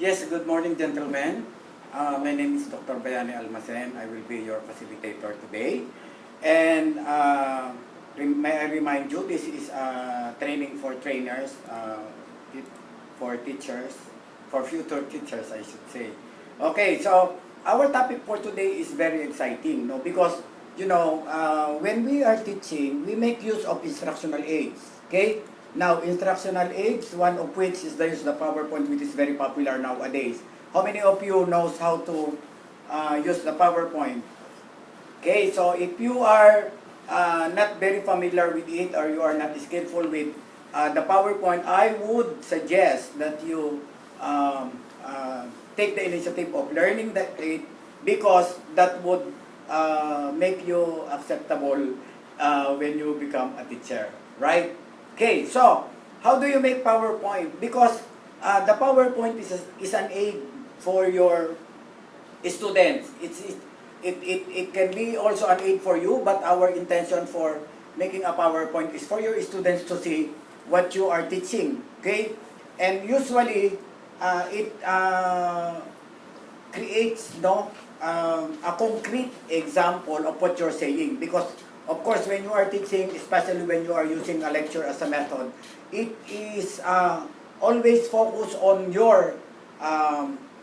Yes, good morning, gentlemen. My name is Dr. Bayani Almacen. I will be your facilitator today. And may I remind you, this is training for trainers, for teachers, for future teachers, I should say. Okay, so our topic for today is very exciting, no? Because, when we are teaching, we make use of instructional aids, okay? Now, instructional aids, one of which is the use of the PowerPoint, which is very popular nowadays. How many of you knows how to use the PowerPoint? Okay, so if you are not very familiar with it or you are not skillful with the PowerPoint, I would suggest that you take the initiative of learning that it, because that would make you acceptable when you become a teacher, right? Okay, so how do you make PowerPoint? Because the PowerPoint is an aid for your students. It can be also an aid for you, but our intention for making a PowerPoint is for your students to see what you are teaching. Okay, and usually it creates a concrete example of what you're saying, because of course, when you are teaching, especially when you are using a lecture as a method, it is always focused on your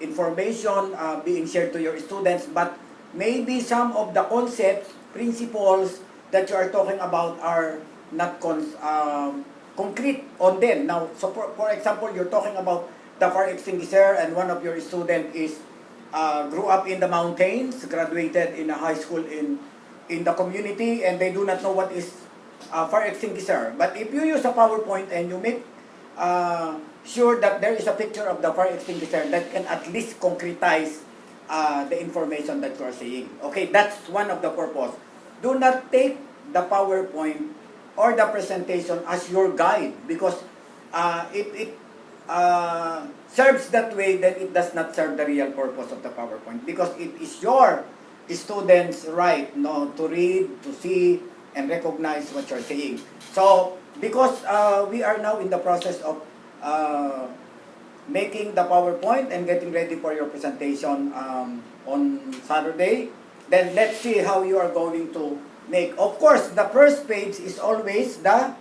information being shared to your students, but maybe some of the concepts, principles that you are talking about are not concrete on them. Now, so for example, you're talking about the fire extinguisher, and one of your students is grew up in the mountains, graduated in a high school in the community, and they do not know what is fire extinguisher. But if you use a PowerPoint and you make sure that there is a picture of the fire extinguisher, that can at least concretize the information that you are saying. Okay, that's one of the purpose. Do not take the PowerPoint or the presentation as your guide, because if it serves that way, then it does not serve the real purpose of the PowerPoint, because it is your students' right to read, to see, and recognize what you're saying. So, because we are now in the process of making the PowerPoint and getting ready for your presentation on Saturday, then let's see how you are going to make. Of course, the first page is always the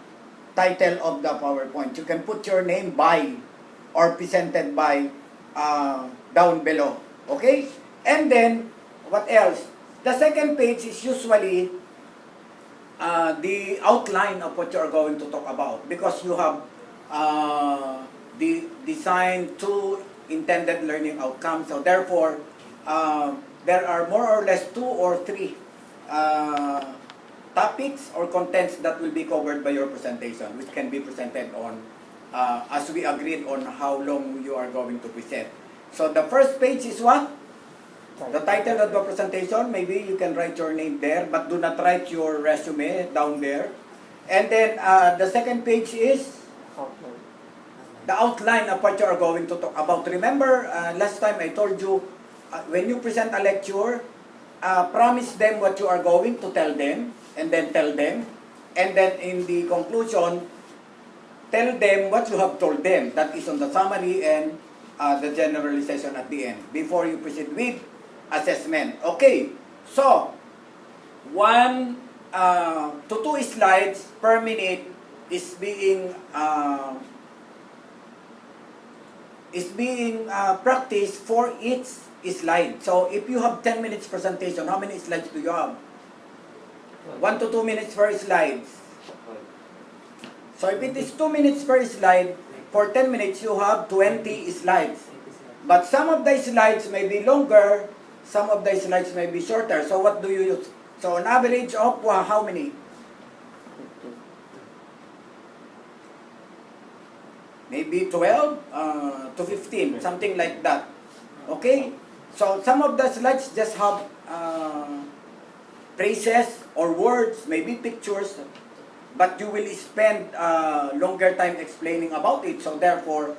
title of the PowerPoint. You can put your name by or presented by down below. Okay? And then, what else? The second page is usually the outline of what you are going to talk about, because you have designed two intended learning outcomes. So therefore, there are more or less 2 or 3 topics or contents that will be covered by your presentation, which can be presented on as we agreed on how long you are going to present. So the first page is what? The title of the presentation. Maybe you can write your name there, but do not write your resume down there. And then the second page is the outline of what you are going to talk about. Remember, last time I told you, when you present a lecture, promise them what you are going to tell them, and then tell them. And then in the conclusion, tell them what you have told them. That is on the summary and the generalization at the end, before you proceed with assessment. Okay, so 1 to 2 slides per minute is being practiced for each slide. So if you have 10 minutes presentation, how many slides do you have? 1 to 2 minutes per slide. So if it is 2 minutes per slide, for 10 minutes you have 20 slides. But some of the slides may be longer, some of the slides may be shorter. So what do you use? So on average of how many? Maybe 12 to 15, something like that. Okay? So some of the slides just have phrases or words, maybe pictures, but you will spend longer time explaining about it. So therefore,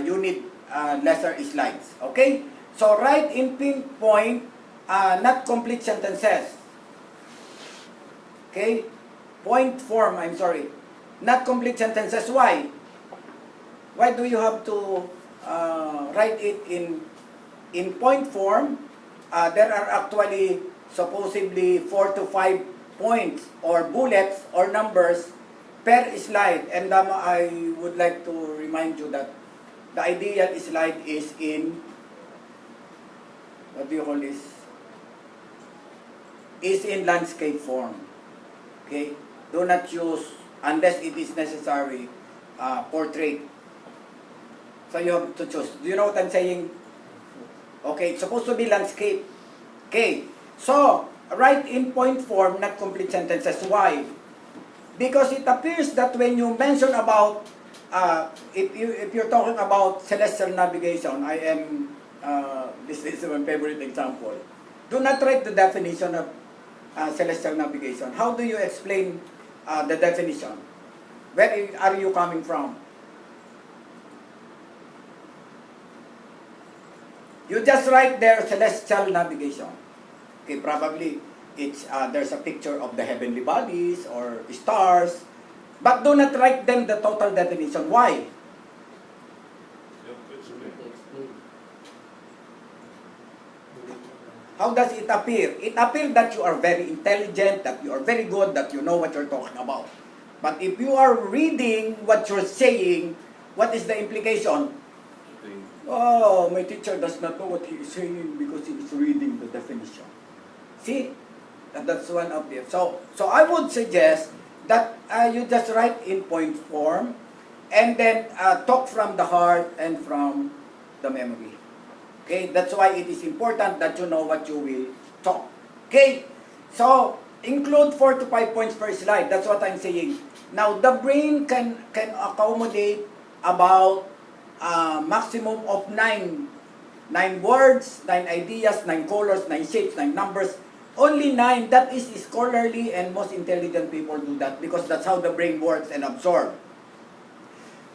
you need lesser slides. Okay? So write in pinpoint, not complete sentences. Okay? Point form, not complete sentences. Why? Why do you have to write it in point form, there are actually supposedly 4 to 5 points or bullets or numbers per slide. And I would like to remind you that the ideal slide is in, what do you call this? Is in landscape form. Okay? Do not use, unless it is necessary, portrait. So you have to choose. Do you know what I'm saying? Okay, it's supposed to be landscape. Okay, so write in point form, not complete sentences. Why? Because it appears that when you mention about, if you're talking about celestial navigation, this is my favorite example. Do not write the definition of celestial navigation. How do you explain the definition? Where are you coming from? You just write there celestial navigation. Okay, probably it's there's a picture of the heavenly bodies or stars, but do not write them the total definition. Why? How does it appear? It appears that you are very intelligent, that you are very good, that you know what you're talking about. But if you are reading what you're saying, what is the implication? Oh, my teacher does not know what he is saying because he is reading the definition. See? That's one of them. So I would suggest that you just write in point form and then talk from the heart and from the memory. Okay? That's why it is important that you know what you will talk. Okay? So, include 4 to 5 points per slide. That's what I'm saying. Now, the brain can accommodate about maximum of 9 words, 9 ideas, 9 colors, 9 shapes, 9 numbers. Only 9, that is scholarly, and most intelligent people do that because that's how the brain works and absorb.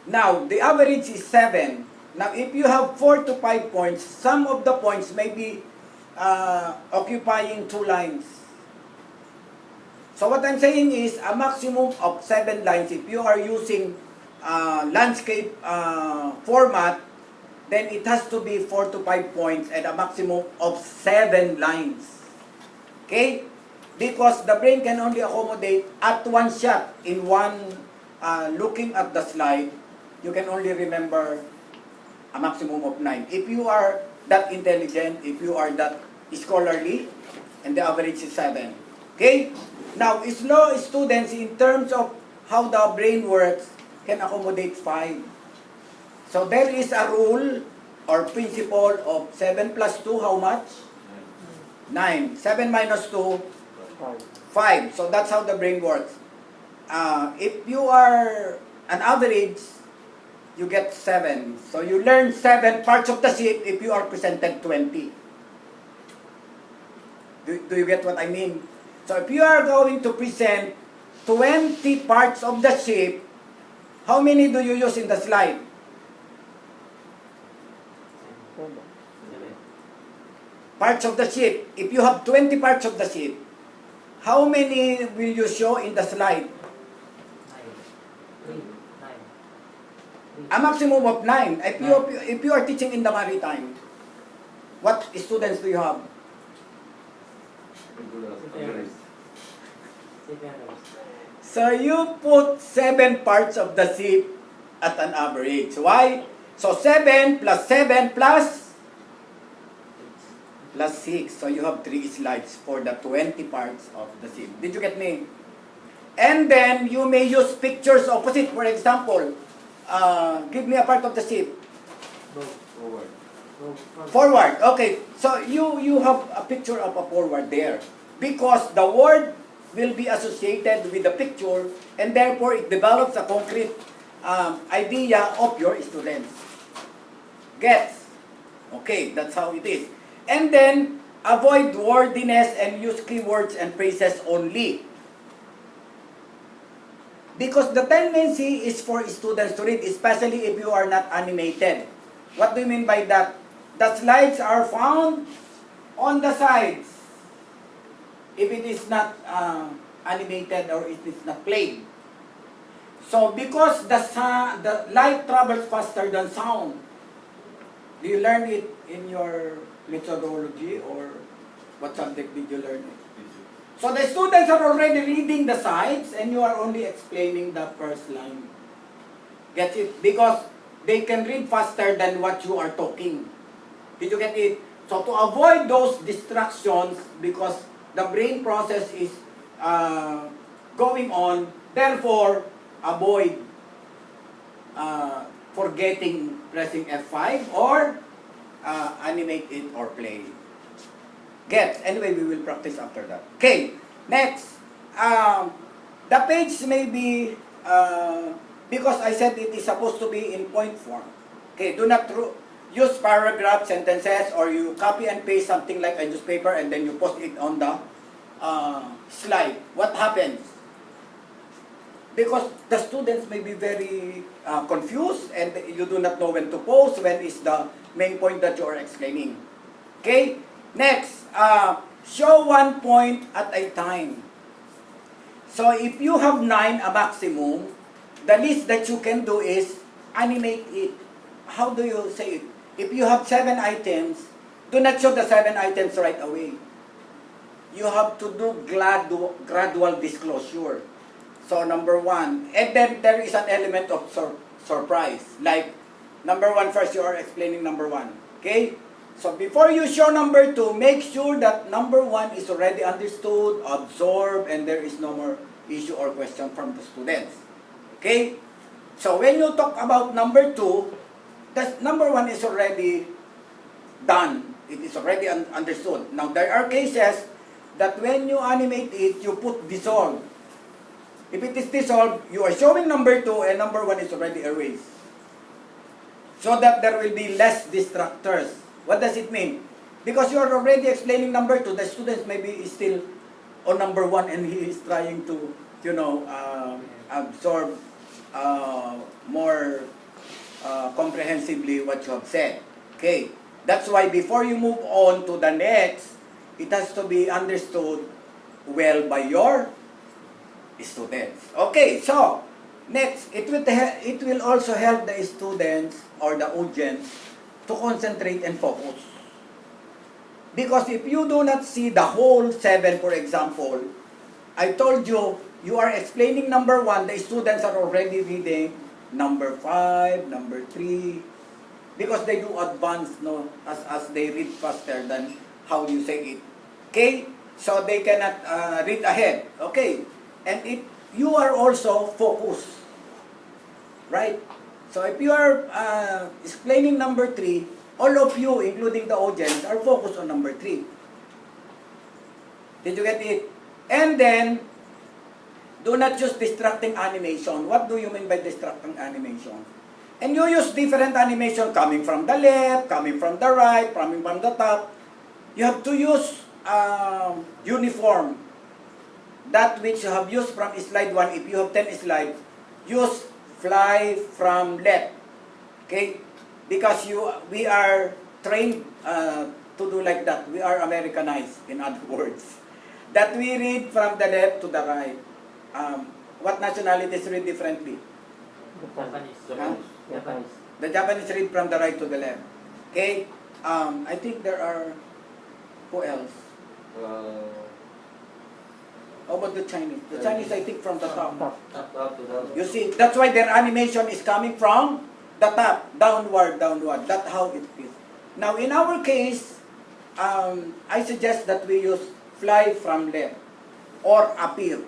Now, the average is 7. Now, if you have 4 to 5 points, some of the points may be occupying 2 lines. So what I'm saying is a maximum of 7 lines. If you are using landscape format, then it has to be 4 to 5 points and a maximum of 7 lines. Okay? Because the brain can only accommodate at one shot, in one looking at the slide, you can only remember a maximum of 9. If you are that intelligent, if you are that scholarly, and the average is 7. Okay? Now, slow students, in terms of how the brain works, can accommodate 5. So there is a rule or principle of 7 plus 2, how much? 9. 7 minus 2, 5. So that's how the brain works. If you are an average, you get 7. So you learn 7 parts of the ship if you are presented 20. Do you get what I mean? So if you are going to present 20 parts of the ship, how many do you use in the slide? Parts of the ship. If you have 20 parts of the ship, how many will you show in the slide? 9. A maximum of 9. If you are teaching in the maritime, what students do you have? So you put 7 parts of the ship at an average. Why? So 7 plus 7 plus 6. So you have 3 slides for the 20 parts of the ship. Did you get me? And then you may use pictures opposite. For example, give me a part of the ship. Forward. Forward. Okay. So you have a picture of a forward there. Because the word will be associated with the picture, and therefore it develops a concrete idea of your students. Gets? Okay, that's how it is. And then, avoid wordiness and use keywords and phrases only. Because the tendency is for students to read, especially if you are not animated. What do you mean by that? The slides are found on the sides. If it is not animated or it is not played. So because the light travels faster than sound, Do you learn it in your methodology or what subject did you learn it? So the students are already reading the sides and you are only explaining the first line. Get it? Because they can read faster than what you are talking. Did you get it? So to avoid those distractions, because the brain process is going on, therefore avoid forgetting pressing F5 or animate it or play. Get. Anyway, we will practice after that. Okay, next. The page may be, because I said it is supposed to be in point form. Okay, do not use paragraph sentences or you copy and paste something like a newspaper and then you post it on the slide. What happens? Because the students may be very confused and you do not know when to post, when is the main point that you are explaining. Okay? Next, show one point at a time. So if you have 9, a maximum, the least that you can do is animate it. How do you say it? If you have 7 items, do not show the 7 items right away. You have to do gradual disclosure. So number 1, and then there is an element of surprise. Like number 1 first, you are explaining number 1. Okay? So before you show number 2, make sure that number 1 is already understood, absorbed, and there is no more issue or question from the students. Okay? So when you talk about number 2, that number 1 is already done. It is already understood. Now there are cases that when you animate it, you put dissolve. If it is dissolved, you are showing number 2 and number 1 is already erased. So that there will be less distractors. What does it mean? Because you are already explaining number 2, the students maybe is still on number 1 and he is trying to, absorb more comprehensively what you have said. Okay. That's why before you move on to the next, it has to be understood well by your students. Okay, so next, it will also help the students or the audience to concentrate and focus. Because if you do not see the whole 7, for example, I told you, you are explaining number 1, the students are already reading number 5, number 3, because they do advance, no, as they read faster than how you say it. Okay? So they cannot read ahead. Okay? And if you are also focused, right? So if you are explaining number 3, all of you, including the audience, are focused on number 3. Did you get it? And then, do not use distracting animation. What do you mean by distracting animation? And you use different animation coming from the left, coming from the right, coming from the top. You have to use uniform. That which you have used from slide 1, if you have 10 slides, use fly from left. Okay? Because we are trained to do like that. We are Americanized, in other words. That we read from the left to the right. What nationalities read differently? Japanese. Huh? Japanese. The Japanese read from the right to the left. Okay? I think there are... Who else? How about the Chinese? The Chinese, I think, from the top. Top to down. You see, that's why their animation is coming from the top, downward. That's how it is. Now, in our case, I suggest that we use fly from left or appear.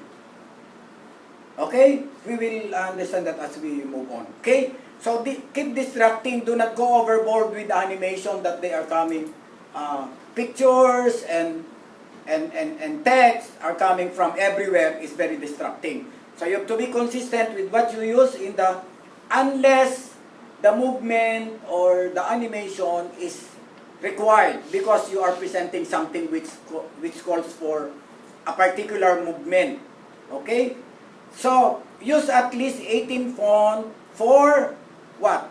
Okay? We will understand that as we move on. Okay? So, keep distracting. Do not go overboard with the animation that they are coming. Pictures and text are coming from everywhere is very distracting. So you have to be consistent with what you use in the, unless the movement or the animation is required because you are presenting something which calls for a particular movement. Okay? So use at least 18 font for what?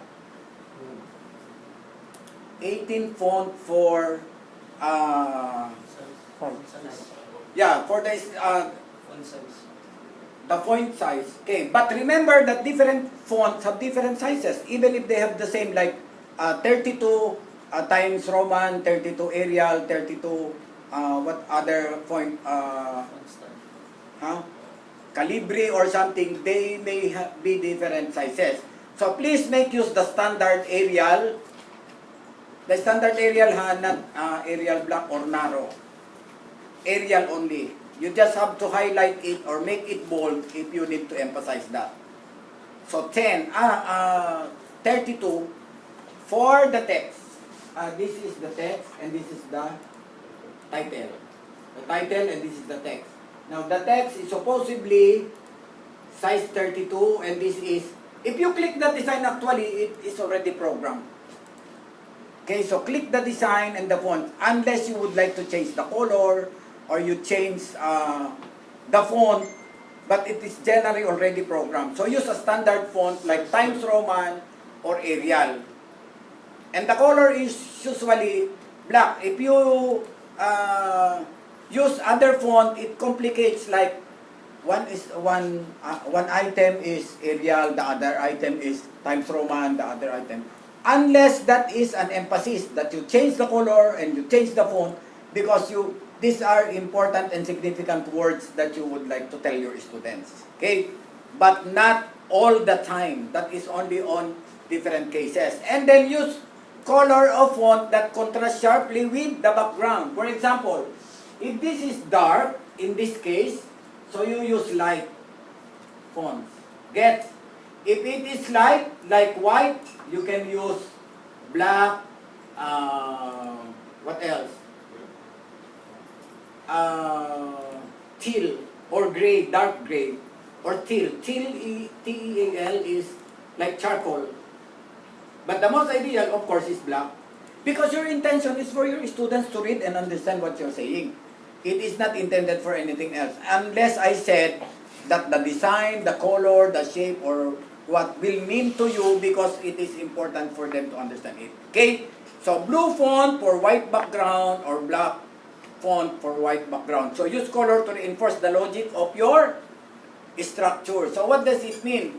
18 font for for the font size. Okay, but remember that different fonts have different sizes, even if they have the same, like 32 Times Roman, 32 Arial, 32, what other font, Calibri or something, they may be different sizes. So please make use the standard Arial. The standard Arial, not Arial black or narrow. Arial only. You just have to highlight it or make it bold if you need to emphasize that. So 32 for the text. This is the text and this is the title. The title and this is the text. Now the text is supposedly size 32 and this is, if you click the design actually, it is already programmed. Okay, so click the design and the font unless you would like to change the color or you change the font, but it is generally already programmed. So use a standard font like Times Roman or Arial. And the color is usually black. If you use other font, it complicates, like one item is Arial, the other item is Times Roman, the other item. Unless that is an emphasis that you change the color and you change the font because these are important and significant words that you would like to tell your students. Okay? But not all the time. That is only on different cases. And then use color of font that contrasts sharply with the background. For example, if this is dark, in this case, so you use light fonts. Get? If it is light, like white, you can use black, what else? Teal or gray, dark gray, or teal. Teal is like charcoal. But the most ideal, of course, is black. Because your intention is for your students to read and understand what you're saying. It is not intended for anything else. Unless I said that the design, the color, the shape, or what will mean to you because it is important for them to understand it. Okay? So, blue font for white background or black font for white background. So, use color to reinforce the logic of your structure. So, what does it mean?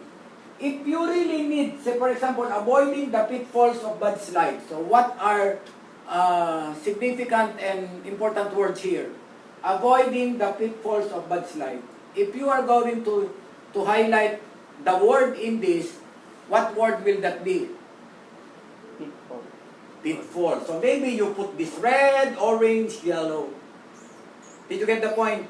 If you really need, say for example, avoiding the pitfalls of bad slides. So, what are significant and important words here? Avoiding the pitfalls of bad slide. If you are going to highlight the word in this, what word will that be? Pitfall. Pitfall. So maybe you put this red, orange, yellow. Did you get the point?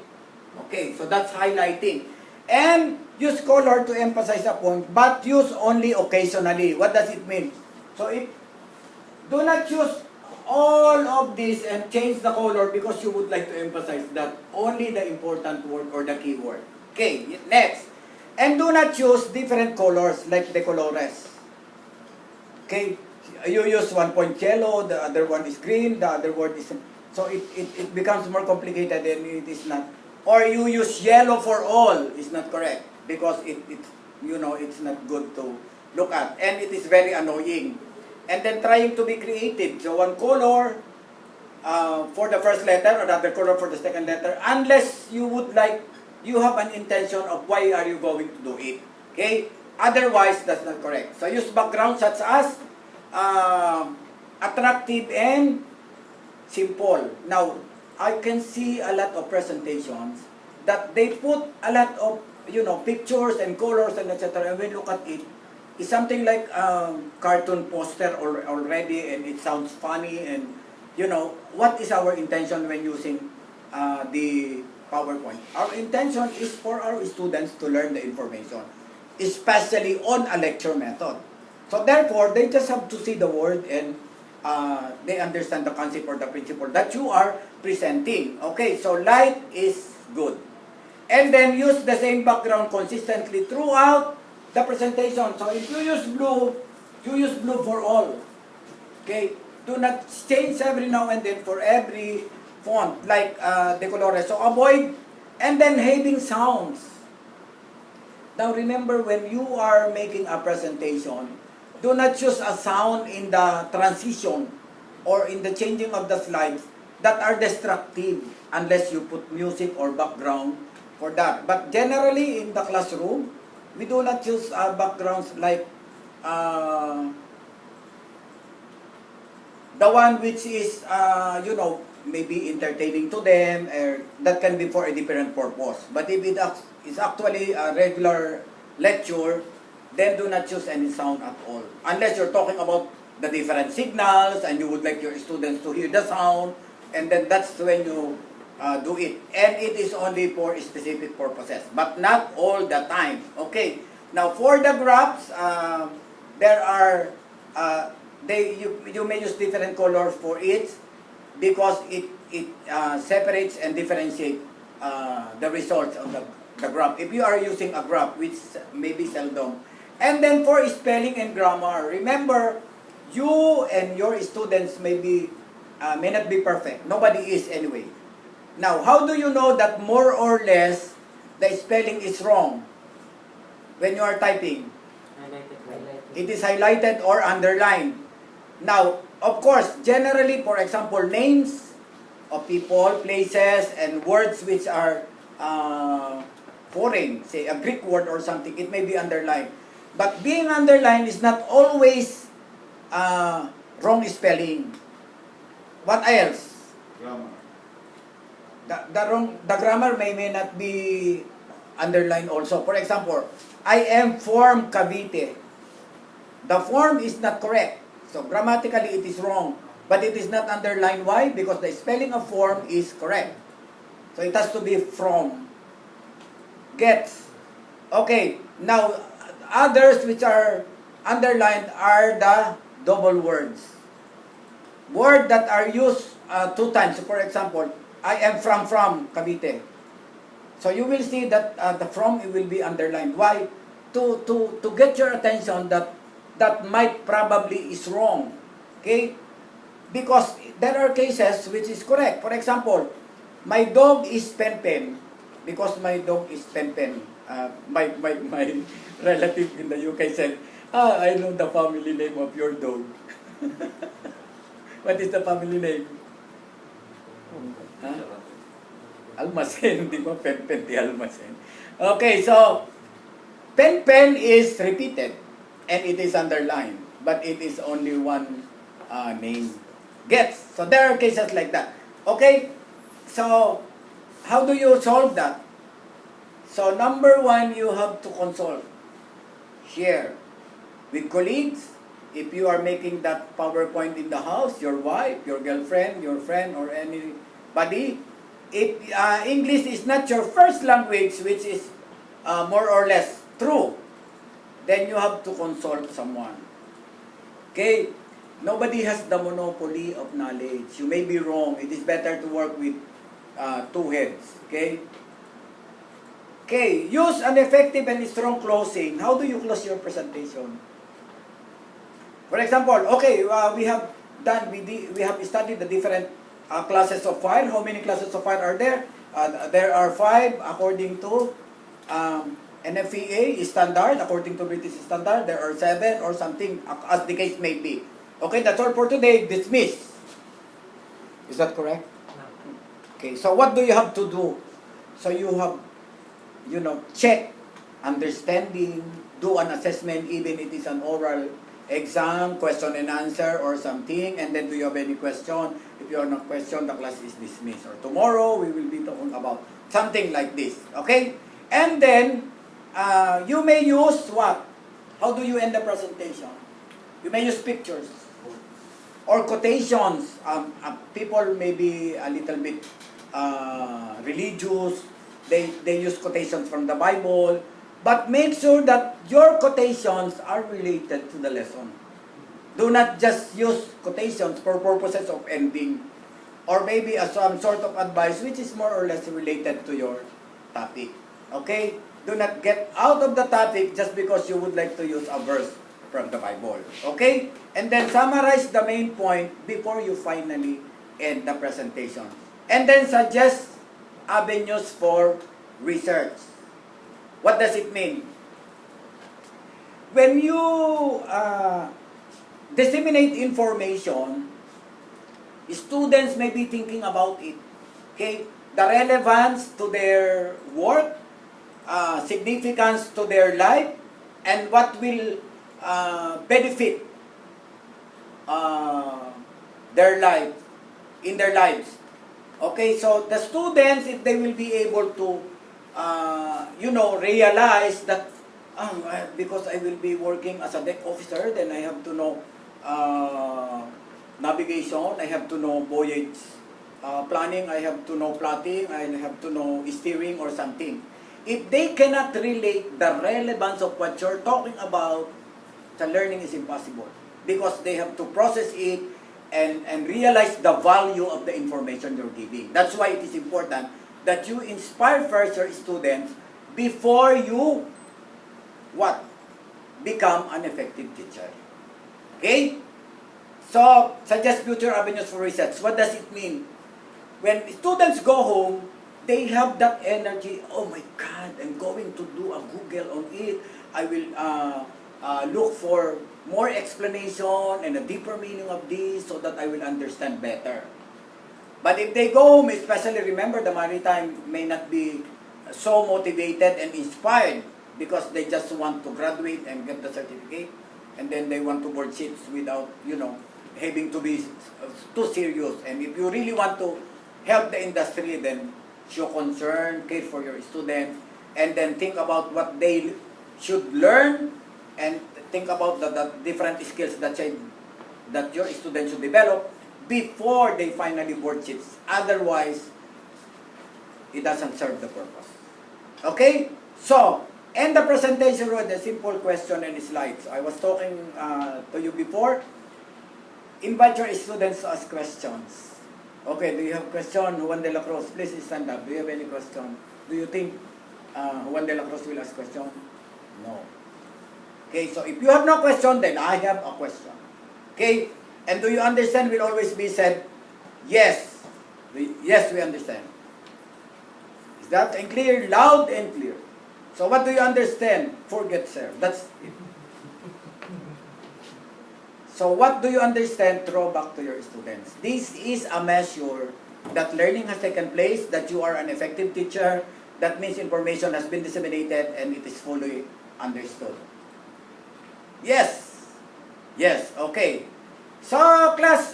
Okay, so that's highlighting. And use color to emphasize a point, but use only occasionally. What does it mean? So do not use all of this and change the color because you would like to emphasize that only the important word or the key word. Okay, next. And do not use different colors like the colores. Okay, you use one point yellow, the other one is green, the other one is... So it becomes more complicated and it is not. Or you use yellow for all, is not correct because it's not good to look at and it is very annoying. And then trying to be creative. So one color for the first letter, another color for the second letter, unless you would like, you have an intention of why are you going to do it. Okay? Otherwise, that's not correct. So use background such as attractive and simple. Now, I can see a lot of presentations that they put a lot of, pictures and colors and etc. And when you look at it, it's something like cartoon poster already and it sounds funny and, what is our intention when using the PowerPoint? Our intention is for our students to learn the information, especially on a lecture method. So therefore, they just have to see the word and they understand the concept or the principle that you are presenting. Okay, so light is good. And then use the same background consistently throughout the presentation. So if you use blue for all. Okay, do not change every now and then for every font like the colores. So avoid and then having sounds. Now remember, when you are making a presentation, do not choose a sound in the transition or in the changing of the slides that are destructive unless you put music or background for that. But generally in the classroom, we do not use backgrounds like the one which is, maybe entertaining to them, or that can be for a different purpose. But if it is actually a regular lecture, then do not choose any sound at all. Unless you're talking about the different signals and you would like your students to hear the sound, and then that's when you do it. And it is only for specific purposes, but not all the time. Okay. Now for the graphs, there are you may use different colors for it because it separates and differentiates the results of the graph. If you are using a graph, which may be seldom. And then for spelling and grammar, remember, you and your students may not be perfect. Nobody is anyway. Now, how do you know that more or less the spelling is wrong when you are typing? It is highlighted or underlined. Now, of course, generally, for example, names of people, places, and words which are foreign, say a Greek word or something, it may be underlined. But being underlined is not always wrong spelling. What else? Grammar. The grammar may not be underlined also. For example, I am from Cavite. The form is not correct. So grammatically it is wrong. But it is not underlined. Why? Because the spelling of form is correct. So it has to be from. Gets. Okay. Now, others which are underlined are the double words. Words that are used 2 times. So for example, I am from Cavite. So you will see that the from will be underlined. Why? To get your attention that might probably is wrong. Okay? Because there are cases which is correct. For example, my dog is Pen. Because my dog is Pen. My relative in the UK said, I know the family name of your dog. What is the family name? Huh? Almacen, di ba? Pen di Almacen. Okay, so Pen is repeated and it is underlined, but it is only one name. Gets. So there are cases like that. Okay, so how do you solve that? So number 1, you have to consult. Share with colleagues. If you are making that PowerPoint in the house, your wife, your girlfriend, your friend, or anybody, if English is not your first language, which is more or less true, then you have to consult someone. Okay? Nobody has the monopoly of knowledge. You may be wrong. It is better to work with 2 heads. Okay? Okay. Use an effective and strong closing. How do you close your presentation? For example, okay, we have studied the different classes of fire. How many classes of fire are there? There are 5 according to NFPA standard, according to British standard. There are 7 or something, as the case may be. Okay, that's all for today. Dismiss. Is that correct? Okay, so what do you have to do? So you have, check, understanding, do an assessment, even it is an oral exam, question and answer or something, and then do you have any question? If you are not question, the class is dismissed. Or tomorrow, we will be talking about something like this. Okay? And then, you may use what? How do you end the presentation? You may use pictures or quotations. People may be a little bit religious. They use quotations from the Bible. But make sure that your quotations are related to the lesson. Do not just use quotations for purposes of ending. Or maybe as some sort of advice which is more or less related to your topic. Okay? Do not get out of the topic just because you would like to use a verse from the Bible. Okay? And then summarize the main point before you finally end the presentation. And then suggest avenues for research. What does it mean? When you disseminate information, students may be thinking about it. Okay? The relevance to their work, significance to their life, and what will benefit their life, in their lives. Okay, so the students, if they will be able to, realize that, because I will be working as a deck officer, then I have to know navigation, I have to know voyage planning, I have to know plotting, I have to know steering or something. If they cannot relate the relevance of what you're talking about, the learning is impossible because they have to process it and realize the value of the information you're giving. That's why it is important that you inspire first your students before you what? Become an effective teacher. Okay? So, suggest future avenues for research. What does it mean? When students go home, they have that energy. Oh my God, I'm going to do a Google on it. I will look for more explanation and a deeper meaning of this so that I will understand better. But if they go home, especially remember the maritime may not be so motivated and inspired because they just want to graduate and get the certificate and then they want to board ships without, having to be too serious. And if you really want to help the industry, then show concern, care for your students, and then think about what they should learn and think about the different skills that your students should develop before they finally board ships. Otherwise, it doesn't serve the purpose. Okay? So, end the presentation with a simple question and slides. I was talking to you before. Invite your students to ask questions. Okay, do you have question? Juan de la Cruz, please stand up. Do you have any question? Do you think Juan de la Cruz will ask question? No. Okay, so if you have no question, then I have a question. Okay, and do you understand will always be said, yes. Yes, we understand. Is that clear? Loud and clear. So what do you understand? Forget, sir. That's it. So what do you understand? Throw back to your students. This is a measure that learning has taken place, that you are an effective teacher. That means information has been disseminated and it is fully understood. Yes. Yes, okay. So class,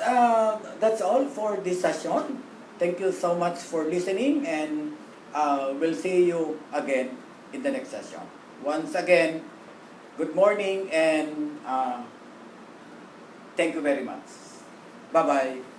that's all for this session. Thank you so much for listening and we'll see you again in the next session. Once again, good morning and thank you very much. Bye-bye.